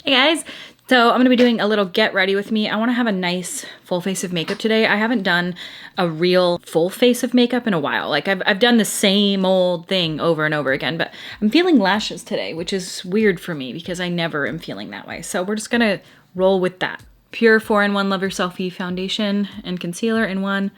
Hey guys! So I'm going to be doing a little get ready with me. I want to have a nice full face of makeup today. I haven't done a real full face of makeup in a while. Like I've done the same old thing over and over again, but I'm feeling lashes today, which is weird for me because I never am feeling that way. So we're just going to roll with that. Pure 4-in-1 Love Yourself foundation and concealer in one.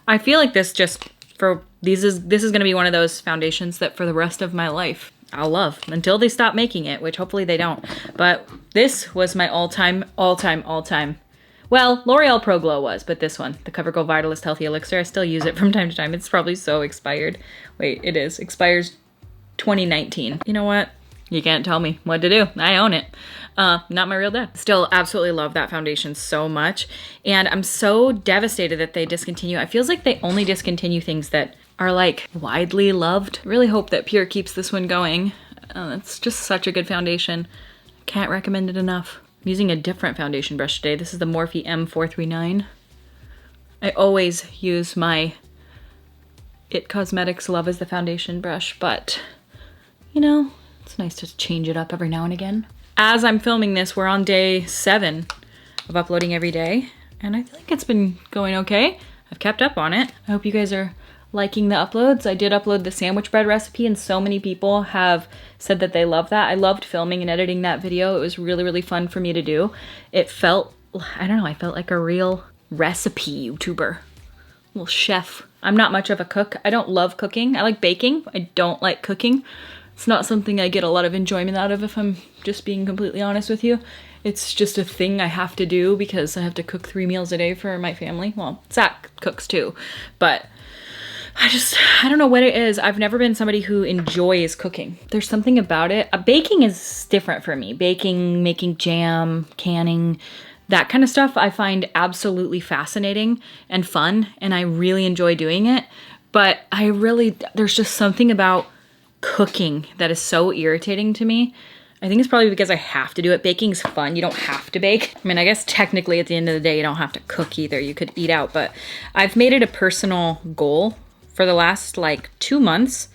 I feel like this is going to be one of those foundations that for the rest of my life I'll love until they stop making it, which hopefully they don't. But this was my all-time. Well, L'Oreal Pro Glow was, but this one, the CoverGirl Vitalist Healthy Elixir, I still use it from time to time. It's probably so expired. Wait, it is. Expires 2019. You know what? You can't tell me what to do. I own it. Not my real dad. Still absolutely love that foundation so much. And I'm so devastated that they discontinue. It feels like they only discontinue things that are like widely loved. Really hope that Pure keeps this one going. It's just such a good foundation. Can't recommend it enough. I'm using a different foundation brush today. This is the Morphe M439. I always use my IT Cosmetics Love as the foundation brush, but you know, it's nice to change it up every now and again. As I'm filming this, we're on day 7 of uploading every day, and I think it's been going okay. I've kept up on it. I hope you guys are liking the uploads. I did upload the sandwich bread recipe and so many people have said that they love that. I loved filming and editing that video. It was really, really fun for me to do. It felt, I don't know, I felt like a real recipe YouTuber. Little chef. I'm not much of a cook. I don't love cooking. I like baking. I don't like cooking. It's not something I get a lot of enjoyment out of if I'm just being completely honest with you. It's just a thing I have to do because I have to cook 3 meals a day for my family. Well, Zach cooks too, but I don't know what it is. I've never been somebody who enjoys cooking. There's something about it. Baking is different for me. Baking, making jam, canning, that kind of stuff I find absolutely fascinating and fun, and I really enjoy doing it. But there's just something about cooking that is so irritating to me. I think it's probably because I have to do it. Baking's fun. You don't have to bake. I mean, I guess technically at the end of the day, you don't have to cook either. You could eat out, but I've made it a personal goal for the last like 2 months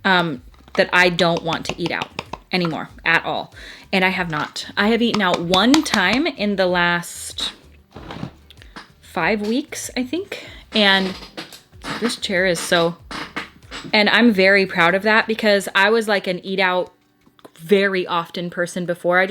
that I don't want to eat out anymore at all. And I have not. I have eaten out 1 time in the last 5 weeks, I think. And this chair is so, and I'm very proud of that because I was like an eat out very often person before.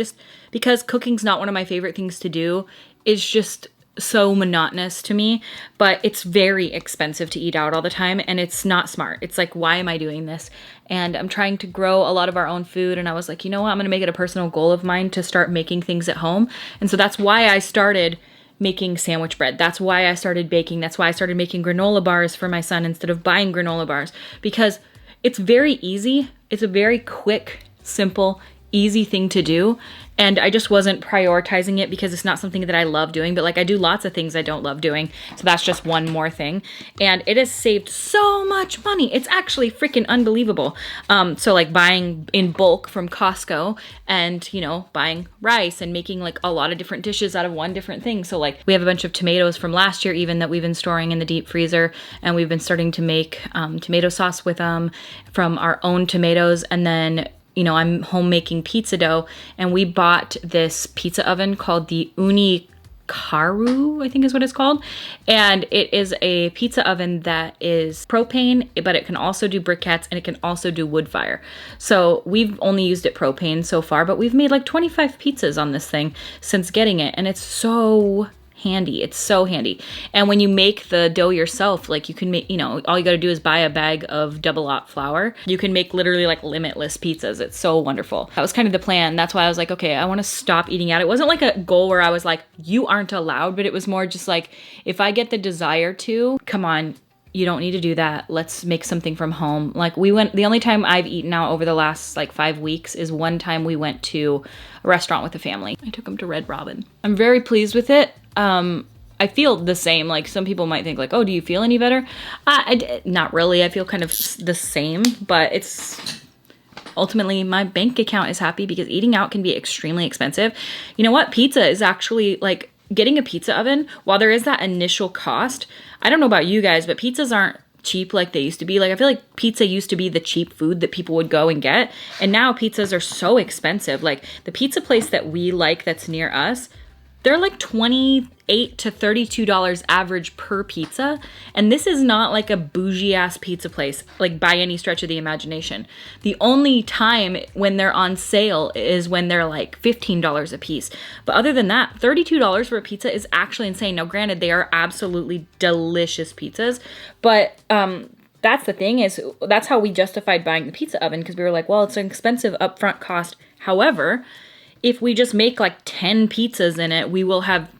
Because cooking's not one of my favorite things to do. It's just so monotonous to me, but it's very expensive to eat out all the time and it's not smart. It's like, why am I doing this? And I'm trying to grow a lot of our own food, and I was like, you know what, I'm gonna make it a personal goal of mine to start making things at home. And so that's why I started making sandwich bread. That's why I started baking. That's why I started making granola bars for my son instead of buying granola bars, because it's very easy. It's a very quick, simple, easy thing to do. And I just wasn't prioritizing it because it's not something that I love doing, but like I do lots of things I don't love doing. So that's just one more thing. And it has saved so much money. It's actually freaking unbelievable. So like buying in bulk from Costco and, you know, buying rice and making like a lot of different dishes out of one different thing. So like we have a bunch of tomatoes from last year even that we've been storing in the deep freezer, and we've been starting to make tomato sauce with them from our own tomatoes. And then, you know, I'm home making pizza dough, and we bought this pizza oven called the Ooni Karu, I think is what it's called. And it is a pizza oven that is propane, but it can also do briquettes and it can also do wood fire. So we've only used it propane so far, but we've made like 25 pizzas on this thing since getting it. And it's so handy. It's so handy. And when you make the dough yourself, like you can make, you know, all you got to do is buy a bag of double-aught flour. You can make literally like limitless pizzas. It's so wonderful. That was kind of the plan. That's why I was like, okay, I want to stop eating out. It wasn't like a goal where I was like, you aren't allowed, but it was more just like, if I get the desire to, come on, you don't need to do that. Let's make something from home. Like the only time I've eaten out over the last like 5 weeks is one time we went to a restaurant with the family. I took them to Red Robin. I'm very pleased with it. I feel the same. Like some people might think like, oh, do you feel any better? Not really. I feel kind of the same, but it's ultimately my bank account is happy because eating out can be extremely expensive. You know what? Pizza is actually like getting a pizza oven. While there is that initial cost, I don't know about you guys, but pizzas aren't cheap like they used to be. Like I feel like pizza used to be the cheap food that people would go and get, and now pizzas are so expensive. Like the pizza place that we like that's near us, they're like $28 to $32 average per pizza, and this is not like a bougie ass pizza place like by any stretch of the imagination. The only time when they're on sale is when they're like $15 a piece, but other than that, $32 for a pizza is actually insane. Now granted, they are absolutely delicious pizzas, but that's the thing, is that's how we justified buying the pizza oven, because we were like, well, it's an expensive upfront cost. However, if we just make like 10 pizzas in it, we will have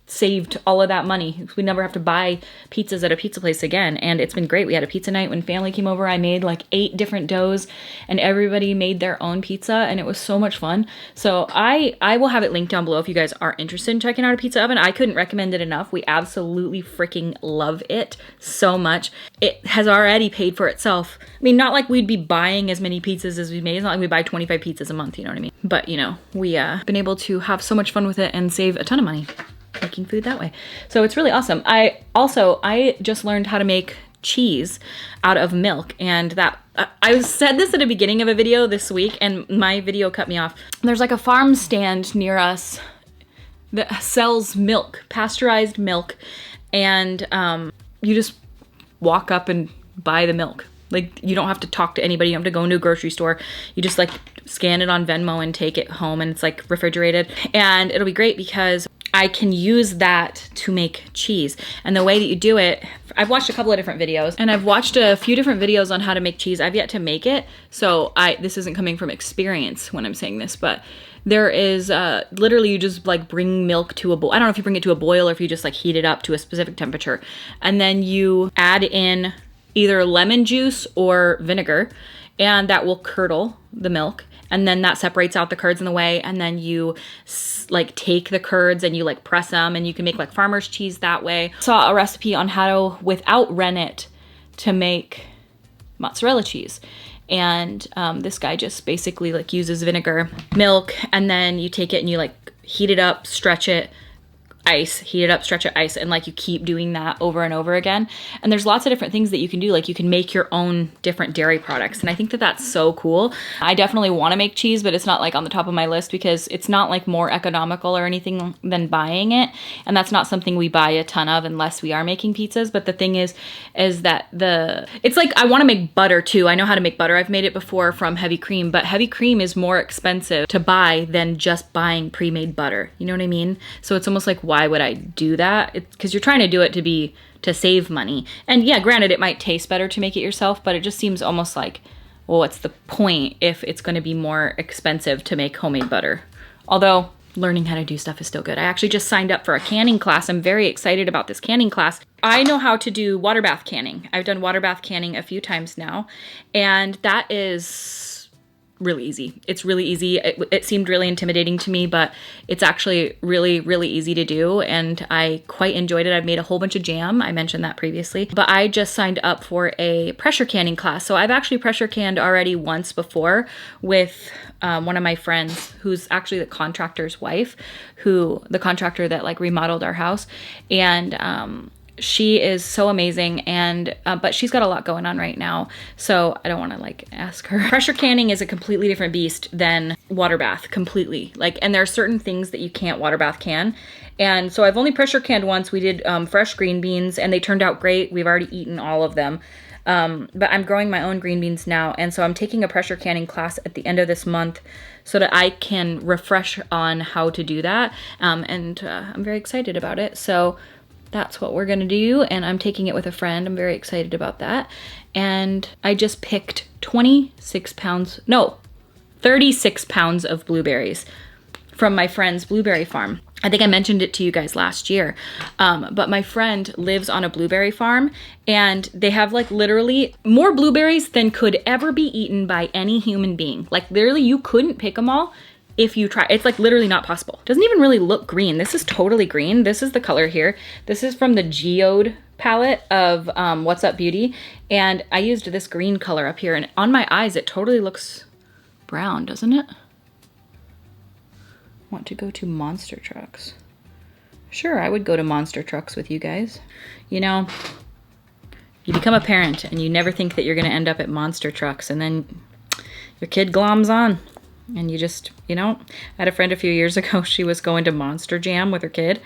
saved all of that money. We never have to buy pizzas at a pizza place again. And it's been great. We had a pizza night when family came over. I made like 8 different doughs and everybody made their own pizza, and it was so much fun. So I will have it linked down below if you guys are interested in checking out a pizza oven. I couldn't recommend it enough. We absolutely freaking love it so much. It has already paid for itself. I mean, not like we'd be buying as many pizzas as we made. It's not like we buy 25 pizzas a month, you know what I mean? But you know, we been able to have so much fun with it and save a ton of money making food that way. So it's really awesome. I just learned how to make cheese out of milk, and that I said this at the beginning of a video this week and my video cut me off. There's like a farm stand near us that sells milk, pasteurized milk, and you just walk up and buy the milk. Like you don't have to talk to anybody. You don't have to go into a grocery store. You just like scan it on Venmo and take it home, and it's like refrigerated, and it'll be great because I can use that to make cheese. And the way that you do it, I've watched a couple of different videos, and I've watched a few different videos on how to make cheese. I've yet to make it, so this isn't coming from experience when I'm saying this, but there is literally you just like bring milk to a boil. I don't know if you bring it to a boil or if you just like heat it up to a specific temperature, and then you add in either lemon juice or vinegar, and that will curdle the milk. And then that separates out the curds in the way, and then you like take the curds and you like press them, and you can make like farmer's cheese that way. Saw a recipe on how to, without rennet, to make mozzarella cheese. And this guy just basically like uses vinegar, milk, and then you take it and you like heat it up, stretch it, ice, heat it up, stretch it, ice, and like you keep doing that over and over again. And there's lots of different things that you can do. Like you can make your own different dairy products, and I think that that's so cool. I definitely want to make cheese, but it's not like on the top of my list because it's not like more economical or anything than buying it, and that's not something we buy a ton of unless we are making pizzas. But the thing is that it's like I want to make butter too. I know how to make butter. I've made it before from heavy cream, but heavy cream is more expensive to buy than just buying pre-made butter. You know what I mean? So it's almost like, why would I do that? Because you're trying to do it to save money. And yeah, granted, it might taste better to make it yourself, but it just seems almost like, well, what's the point if it's going to be more expensive to make homemade butter? Although learning how to do stuff is still good. I actually just signed up for a canning class. I'm very excited about this canning class. I know how to do water bath canning. I've done water bath canning a few times now, and that is really easy. It's really easy. It seemed really intimidating to me, but it's actually really, really easy to do, and I quite enjoyed it. I've made a whole bunch of jam. I mentioned that previously, but I just signed up for a pressure canning class. So I've actually pressure canned already once before with one of my friends who's actually the contractor's wife, the contractor that like remodeled our house, and she is so amazing, and but she's got a lot going on right now, so I don't want to like ask her. Pressure canning is a completely different beast than water bath, completely. Like, and there are certain things that you can't water bath can, and so I've only pressure canned once. We did fresh green beans, and they turned out great. We've already eaten all of them, but I'm growing my own green beans now, and so I'm taking a pressure canning class at the end of this month so that I can refresh on how to do that, and I'm very excited about it. So that's what we're gonna do, and I'm taking it with a friend. I'm very excited about that. And I just picked 36 pounds of blueberries from my friend's blueberry farm. I think I mentioned it to you guys last year, but my friend lives on a blueberry farm, and they have like literally more blueberries than could ever be eaten by any human being. Like literally you couldn't pick them all if you try. It's like literally not possible. Doesn't even really look green. This is totally green. This is the color here. This is from the Geode palette of What's Up Beauty, and I used this green color up here, and on my eyes it totally looks brown, doesn't it? Want to go to monster trucks. Sure, I would go to monster trucks with you guys. You know, You become a parent and you never think that you're gonna end up at monster trucks, and then your kid gloms on. And you just, you know, I had a friend a few years ago, she was going to Monster Jam with her kid.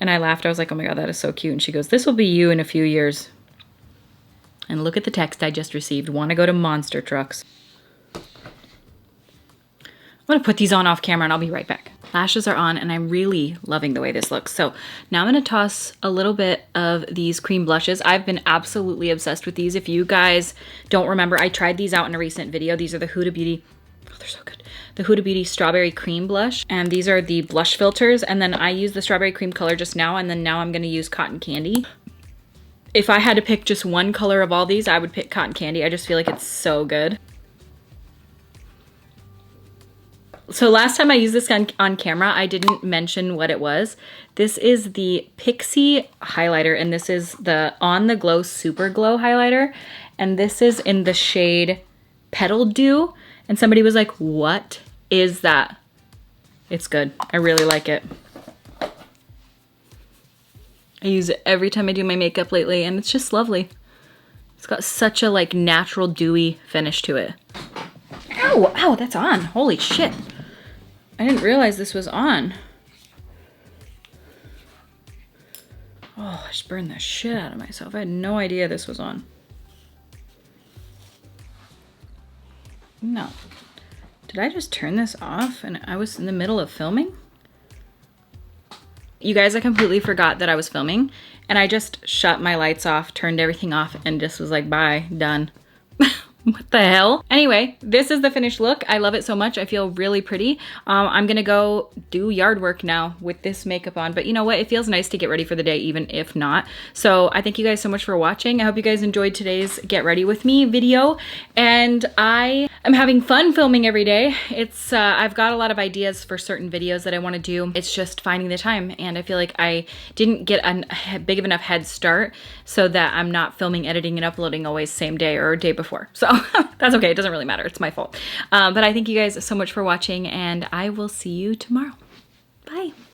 And I laughed, I was like, oh my God, that is so cute. And she goes, this will be you in a few years. And look at the text I just received, wanna go to monster trucks. I'm gonna put these on off camera and I'll be right back. Lashes are on and I'm really loving the way this looks. So now I'm gonna toss a little bit of these cream blushes. I've been absolutely obsessed with these. If you guys don't remember, I tried these out in a recent video. These are the Huda Beauty, oh, they're so good. The Huda Beauty Strawberry Cream Blush. And these are the blush filters. And then I use the Strawberry Cream color just now. And then now I'm gonna use Cotton Candy. If I had to pick just one color of all these, I would pick Cotton Candy. I just feel like it's so good. So last time I used this on camera, I didn't mention what it was. This is the Pixi highlighter, and this is the On the Glow Super Glow highlighter. And this is in the shade Petal Dew. And somebody was like, what is that? It's good. I really like it. I use it every time I do my makeup lately, and it's just lovely. It's got such a like natural dewy finish to it. Ow, ow, that's on. Holy shit. I didn't realize this was on. Oh, I just burned the shit out of myself. I had no idea this was on. No. Did I just turn this off and I was in the middle of filming? You guys, I completely forgot that I was filming and I just shut my lights off, turned everything off, and just was like, bye, done. What the hell? Anyway, this is the finished look. I love it so much. I feel really pretty. I'm gonna go do yard work now with this makeup on, but you know what? It feels nice to get ready for the day, even if not. So I thank you guys so much for watching. I hope you guys enjoyed today's Get Ready With Me video, and I am having fun filming every day. It's, I've got a lot of ideas for certain videos that I wanna do. It's just finding the time, and I feel like I didn't get a big of enough head start so that I'm not filming, editing, and uploading always same day or day before. So that's okay, it doesn't really matter, it's my fault. But I thank you guys so much for watching, and I will see you tomorrow. Bye.